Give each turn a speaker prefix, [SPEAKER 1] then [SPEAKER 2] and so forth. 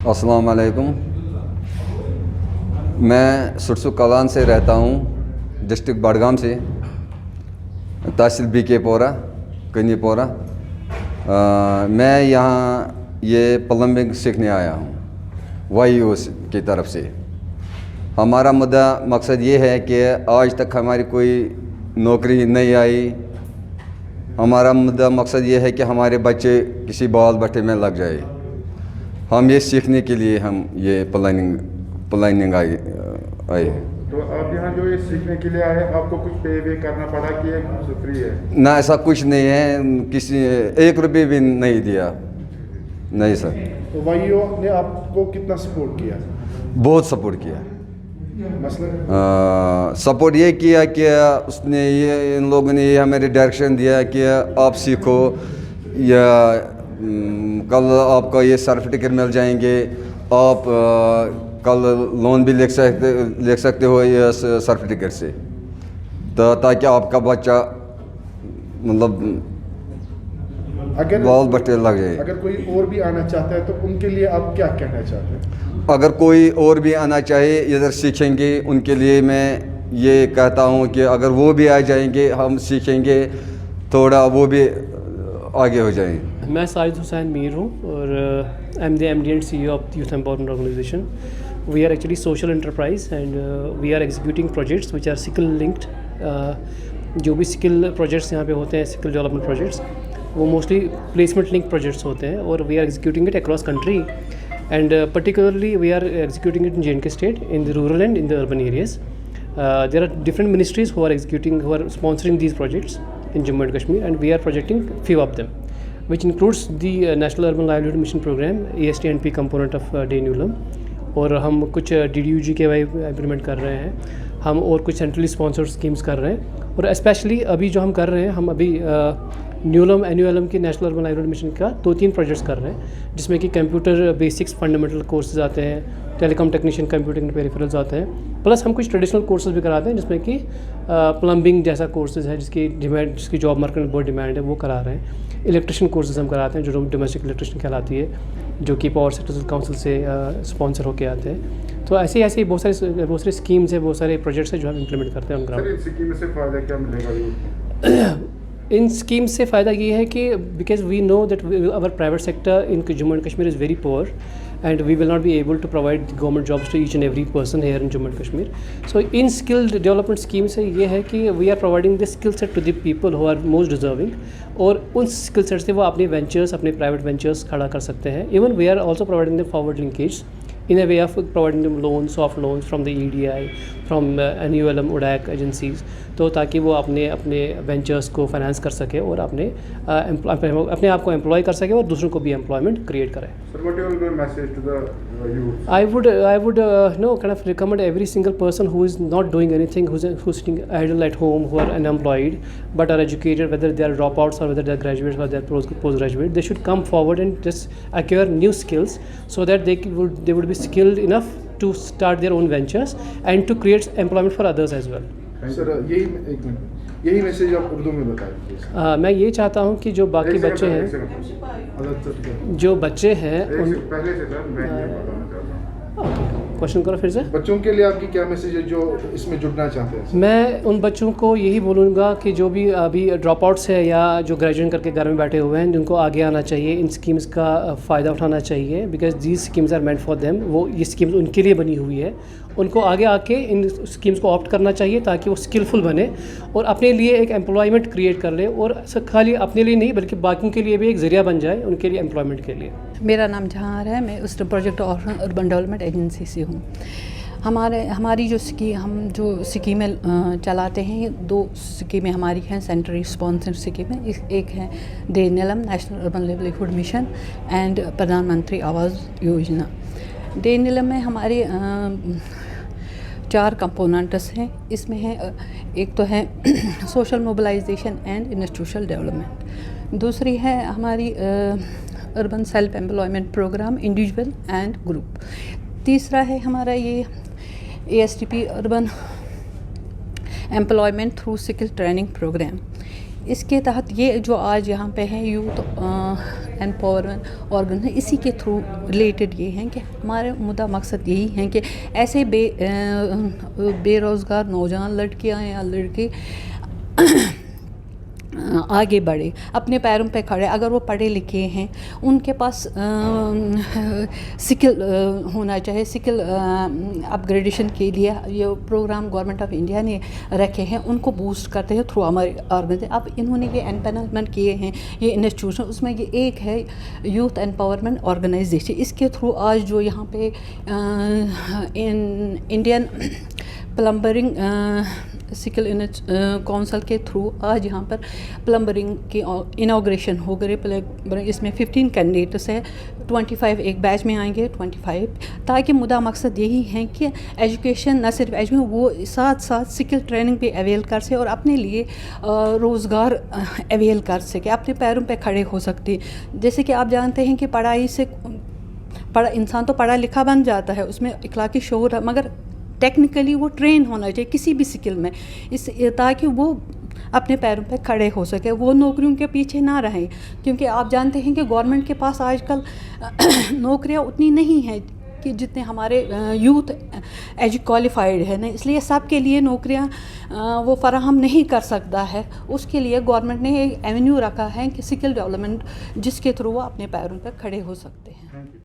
[SPEAKER 1] अस्सलाम वालेकुम। मैं सुरसु कलान से रहता हूँ, डिस्ट्रिक्ट बडगाम से, तहसील BK पोरा, कनी पोरा। मैं यहाँ ये प्लम्बिंग सीखने आया हूँ YUS की तरफ से। हमारा मुद्दा मकसद ये है कि आज तक हमारी कोई नौकरी नहीं आई। हमारा मुद्दा मकसद ये है कि हमारे बच्चे किसी बाल बट्टे में लग जाए। हम ये सीखने के लिए हम ये प्लानिंग आए।
[SPEAKER 2] तो आप यहाँ जो ये सीखने के लिए आए, आपको कुछ पे करना पड़ा कि ये फ्री है?
[SPEAKER 1] ना, ऐसा कुछ नहीं है, किसी 1 रुपये भी नहीं दिया, नहीं सर।
[SPEAKER 2] तो YU ने आपको कितना सपोर्ट किया?
[SPEAKER 1] बहुत सपोर्ट किया।
[SPEAKER 2] मसलन
[SPEAKER 1] सपोर्ट ये किया कि उसने ये इन लोगों ने ये हमें डायरेक्शन दिया कि आप सीखो, या कल आपका ये सर्टिफिकेट मिल जाएंगे, आप कल लोन भी ले सकते हो ये सर्टिफिकेट से, तो ताकि आपका बच्चा मतलब बाल बट्टे लग जाए।
[SPEAKER 2] अगर कोई और भी आना चाहता है तो उनके लिए आप क्या कहना चाहते हैं?
[SPEAKER 1] अगर कोई और भी आना चाहे इधर सीखेंगे, उनके लिए मैं ये कहता हूँ कि अगर वो भी आ जाएंगे, हम सीखेंगे, थोड़ा वो भी आगे हो जाएंगे।
[SPEAKER 3] मैं साजिद हुसैन मीर हूँ और I am the MD and CEO of youth empowerment organisation. We are actually social enterprise and we are executing projects which are skill linked. जो भी स्किल प्रोजेक्ट्स यहाँ पे होते हैं, स्किल डेवलपमेंट प्रोजेक्ट्स, वो मोस्टली प्लेसमेंट लिंक प्रोजेक्ट्स होते हैं और we are executing it across country and particularly we are executing it in J&K state, in the rural and in the urban areas. There are different ministries who are sponsoring these projects in Jammu and Kashmir, and we are projecting few of them, which includes the National Urban Livelihood Mission Program, ASTNP component of DNULM, और हम कुछ DDUGKY implement कर रहे हैं, हम और कुछ centrally sponsored schemes कर रहे हैं, और स्पेशली अभी जो हम कर रहे हैं, हम अभी NULM NULM की नेशनल अर्बन लाइवलीहुड मिशन का 2-3 प्रोजेक्ट्स कर रहे हैं, जिसमें कि कंप्यूटर बेसिक्स फंडामेंटल कोर्सेज आते हैं, टेलीकॉम टेक्नीशियन कंप्यूटिंग पेरिफेरल्स आते हैं, प्लस हम कुछ ट्रेडिशनल कोर्सेज भी कराते हैं, जिसमें कि प्लम्बिंग जैसा कोर्सेज है जिसकी जॉब मार्केट में बहुत डिमांड है, वो करा रहे हैं। इलेक्ट्रिशियन कोर्सेज हम कराते हैं, जो डोमेस्टिक इलेक्ट्रिशियन कहलाती है, जो कि पावर सेक्टर काउंसिल से स्पॉन्सर होकर आते हैं। तो ऐसे ही बहुत सारी स्कीम्स है, बहुत सारे प्रोजेक्ट्स हैं जो हम इम्प्लीमेंट करते हैं ऑन ग्राउंड।
[SPEAKER 2] स्कीम से फ़ायदा क्या मिलेगा?
[SPEAKER 3] इन स्कीम से फ़ायदा ये है कि because we know that our private sector in Jammu and Kashmir is very poor and we will not be able to provide government jobs to each and every person here in Jammu and Kashmir. So in skill development scheme से ये है कि we are providing this skill set to the people who are most deserving, और उन skill set से वो अपने ventures, अपने private ventures खड़ा कर सकते हैं. Even we are also providing them forward linkage in a way of providing them loans, soft loans from the EDI, from NULM UDAC agencies, तो ताकि वो अपने वेंचर्स को फाइनेंस कर सके और अपने आप को एम्प्लॉय कर सके और दूसरों को भी एम्प्लॉयमेंट क्रिएट करे।
[SPEAKER 2] Sir, what will be your message to the youth?
[SPEAKER 3] I would kind of recommend every single person who is not doing anything, who's sitting idle at home, who are unemployed but are educated, whether they are dropouts or whether they are graduates or they are postgraduate, they should come forward and just acquire new skills so that they would be skilled enough to start their own ventures and to create employment for others as well.
[SPEAKER 2] Sir यही message आप उर्दू में बताएं।
[SPEAKER 3] मैं ये चाहता हूँ कि जो बाकी बच्चे हैं, जो बच्चे हैं
[SPEAKER 2] पहले से सर मैं ये बताना चाहता हूँ।
[SPEAKER 3] क्वेश्चन करो फिर से।
[SPEAKER 2] बच्चों के लिए आपकी क्या मैसेज है जो इसमें जुड़ना चाहते हैं?
[SPEAKER 3] मैं उन बच्चों को यही बोलूँगा कि जो भी अभी ड्रॉप आउट्स है या जो ग्रेजुएट करके घर में बैठे हुए हैं, जिनको आगे आना चाहिए, इन स्कीम्स का फ़ायदा उठाना चाहिए, because these schemes are meant for them. वो ये स्कीम्स उनके लिए बनी हुई है, उनको आगे आके इन स्कीम्स को ऑप्ट करना चाहिए ताकि वो स्किलफुल बने और अपने लिए एक एम्प्लॉयमेंट क्रिएट कर ले, और खाली अपने लिए नहीं बल्कि बाकियों के लिए भी एक ज़रिया बन जाए उनके लिए एम्प्लॉयमेंट के लिए।
[SPEAKER 4] मेरा नाम जहार है, मैं उस प्रोजेक्ट अर्बन डेवलपमेंट एजेंसी से हूँ। हमारी जो स्कीमें चलाते हैं, 2 स्कीमें हमारी हैं, सेंट्रली स्पॉन्सर्ड स्कीमें। एक है DNLM national urban livelihood mission and प्रधानमंत्री आवास योजना। DNLM में हमारे 4 कंपोनेंट्स हैं। इसमें है, एक तो है social mobilisation and institutional development, दूसरी है हमारी urban self employment programme individual and group, तीसरा है हमारा ये ASTP urban employment through skill training programme. इसके तहत ये जो आज यहाँ पे है यूथ एम्पावरमेंट ऑर्गेनाइजेशन, इसी के थ्रू रिलेटेड ये हैं कि हमारा मुद्दा मकसद यही है कि ऐसे बेरोज़गार नौजवान लड़कियां या लड़के आगे बढ़े, अपने पैरों पे खड़े। अगर वो पढ़े लिखे हैं, उनके पास स्किल होना चाहिए। स्किल अपग्रेडेशन के लिए ये प्रोग्राम गवर्नमेंट ऑफ इंडिया ने रखे हैं, उनको बूस्ट करते हैं थ्रू हमारे ऑर्गेनाइजेशन। अब इन्होंने ये एम्पैनलमेंट किए हैं, ये इंस्टीट्यूशन, उसमें ये एक है यूथ एम्पावरमेंट ऑर्गेनाइजेशन। इसके थ्रू आज जो यहाँ पे इंडियन प्लम्बरिंग स्किल काउंसिल के थ्रू आज यहाँ पर प्लम्बरिंग की इनाग्रेशन हो गई। इसमें 15 कैंडिडेट्स है, 25 एक बैच में आएंगे, 25, ताकि मुद्दा मकसद यही है कि एजुकेशन न सिर्फ एजुकेशन, वो साथ साथ स्किल ट्रेनिंग भी अवेल कर सके और अपने लिए रोज़गार अवेल कर सके, अपने पैरों पे खड़े हो सकते। जैसे कि आप जानते हैं कि पढ़ाई से इंसान तो पढ़ा लिखा बन जाता है, उसमें इखलाकी शऊर है, मगर टेक्निकली वो ट्रेन होना चाहिए किसी भी स्किल में, ताकि वो अपने पैरों पे खड़े हो सके, वो नौकरियों के पीछे ना रहें। क्योंकि आप जानते हैं कि गवर्नमेंट के पास आजकल नौकरियां उतनी नहीं हैं कि जितने हमारे यूथ क्वालिफाइड है ना, इसलिए सब के लिए नौकरियां वो फराहम नहीं कर सकता है। उसके लिए गवर्नमेंट ने एक एवेन्यू रखा है कि स्किल डेवलपमेंट, जिसके थ्रू वो अपने पैरों पर खड़े हो सकते हैं।